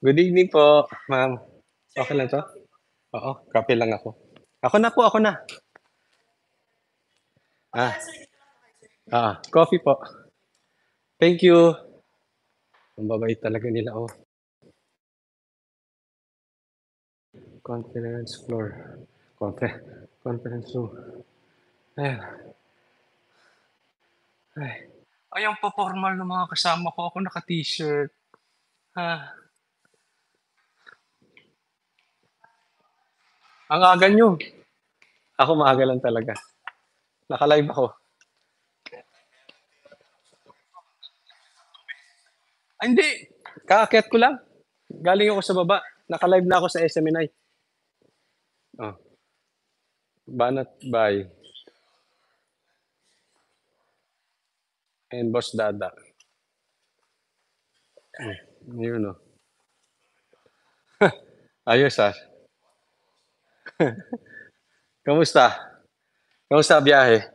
Good evening po, ma'am. Okay lang 'to? Oo, kape lang ako. Ako na po, ako na. Ah, coffee po. Thank you. Ang babait talaga nila, oh. Conference floor, confe conference room. Ayan, ay. Ay, ang po-formal ng mga kasama ko, ako naka-t-shirt. Ah, ang aga niyo. Ako maaga lang talaga. Naka-live ako. Ay hindi, kaakyat ko lang. Galing ako sa baba. Naka-live na ako sa SMNI. Oh, Banat by and Boss Dada. Yun, oh. Ayos, ah. Kamusta? Kamusta biyahe?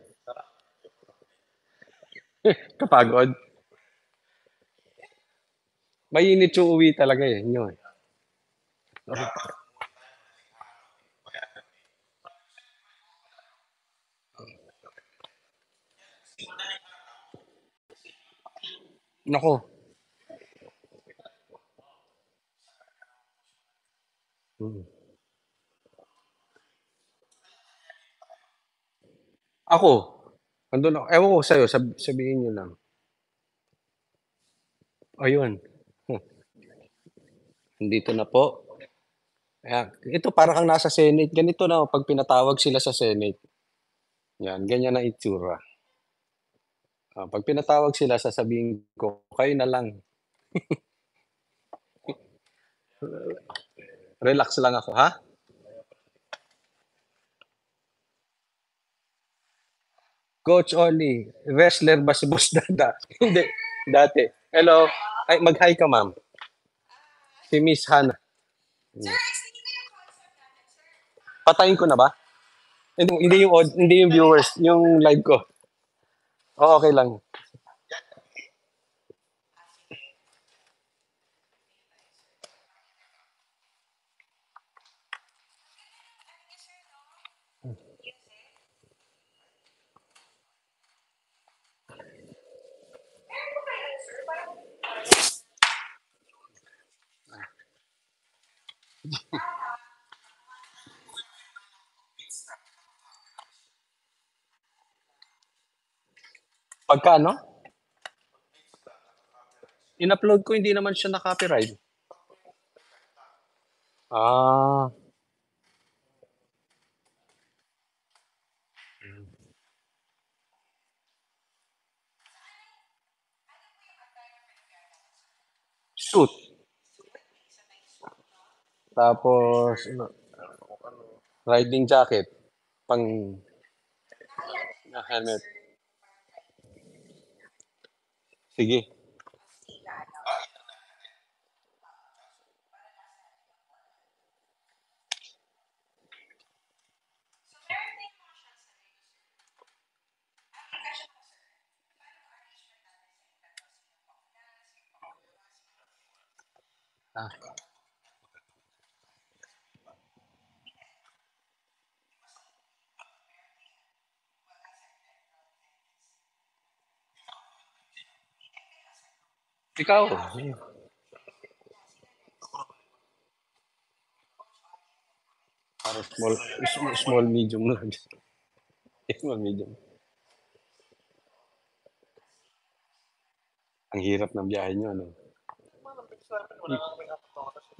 Kapagod? Mainit yung uwi talaga, eh, yun. Naku, mm. Ako, nandun ako ewan ko sa'yo, sabihin niyo lang. Ayun, nandito na po. Ayan, ito para kang nasa Senate, ganito na 'pag pinatawag sila sa Senate, 'yan ganyan ang itsura. 'Pag pinatawag sila sasabihin ko, "Kayo na lang, relax lang ako, ha?" Coach Oli, wrestler ba si Boss Dada? Hindi, dati. Hello, ay mag-hi ka ma'am, si Miss Hana. Hmm. Patayin ko na ba? Hindi yung viewers, yung live ko. Oo, okey lang. Pagka ano, in-upload ko hindi naman siya na-copyright. Ah, suit, tapos ano, riding jacket, pang helmet. Sige, ah, ikaw, parang small medium lang. Small medium. Ang hirap ng biyahe niyo ano?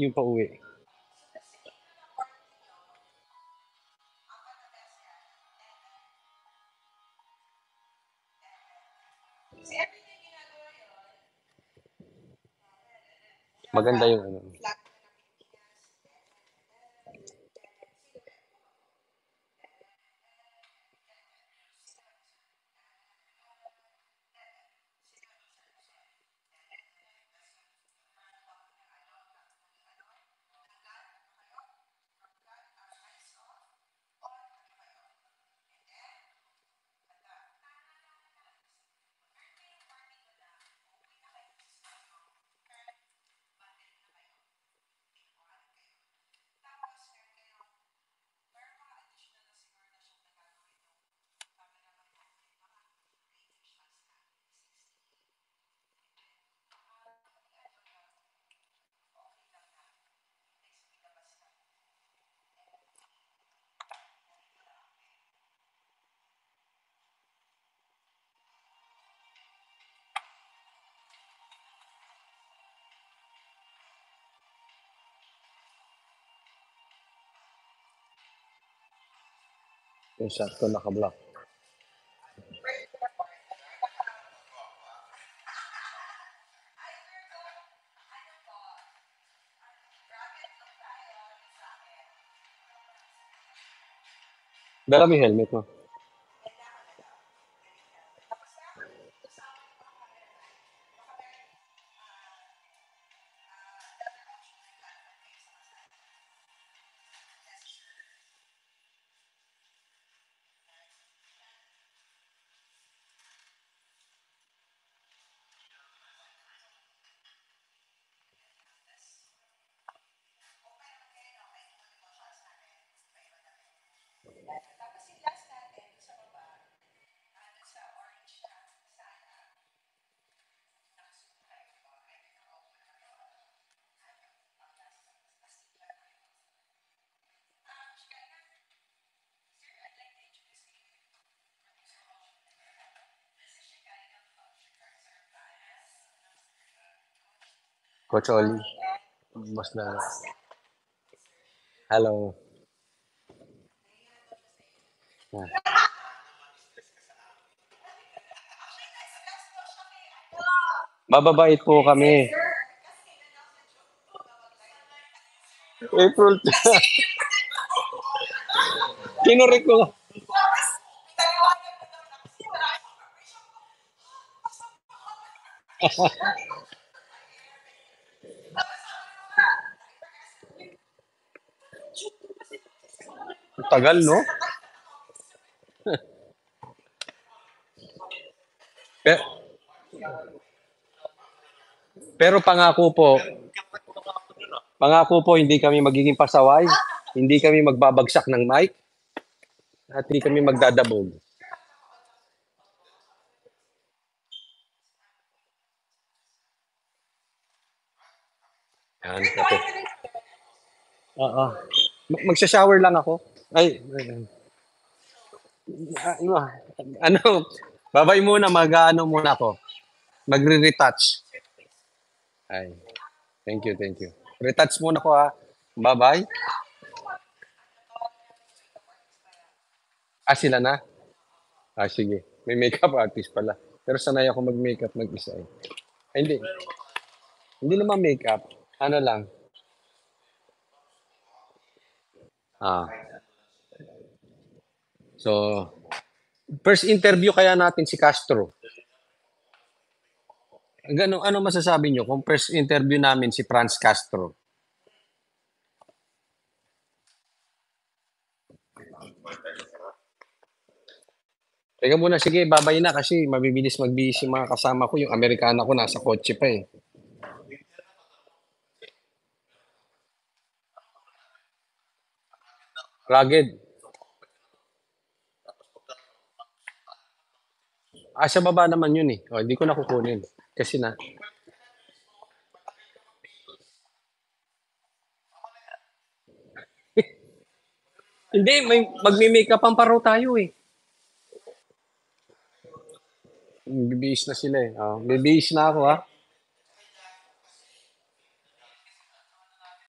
Yung pauwi. Maganda yung ano. Yung sakto naka-block. Dala mo yung helmet mo. Coach Oli. Mas na. Hello. Ah. Mababait po kami. April 2. Kinurek ko. Tagal, no? Pe- Pero pangako po, hindi kami magiging pasaway, hindi kami magbabagsak ng mic, at hindi kami magdadabog. Yan, kape. Oo. Magsha-shower lang ako. Ano, ano, babay muna, mag-ano muna ako. Magre-retouch. Ay, thank you, thank you. Retouch muna ko ha. Bye-bye. Ah, sila na? Ah, sige. May makeup artist pala. Pero sanay ako mag-makeup mag-isa eh. Ay, hindi. Hindi naman makeup. Ano lang. Ah, so, first interview kaya natin si Castro. Ano masasabi nyo kung first interview namin si Franz Castro? Teka muna, sige, babay na kasi mabibilis magbihis yung mga kasama ko. Yung Amerikana ko nasa kotse pa eh. Rugged. Ah, sa baba naman yun eh. O, hindi ko na kukunin. Kasi na. Hindi, magme-makeupan pa raw tayo eh. Bibihis na sila eh. Oh, bibihis na ako ha.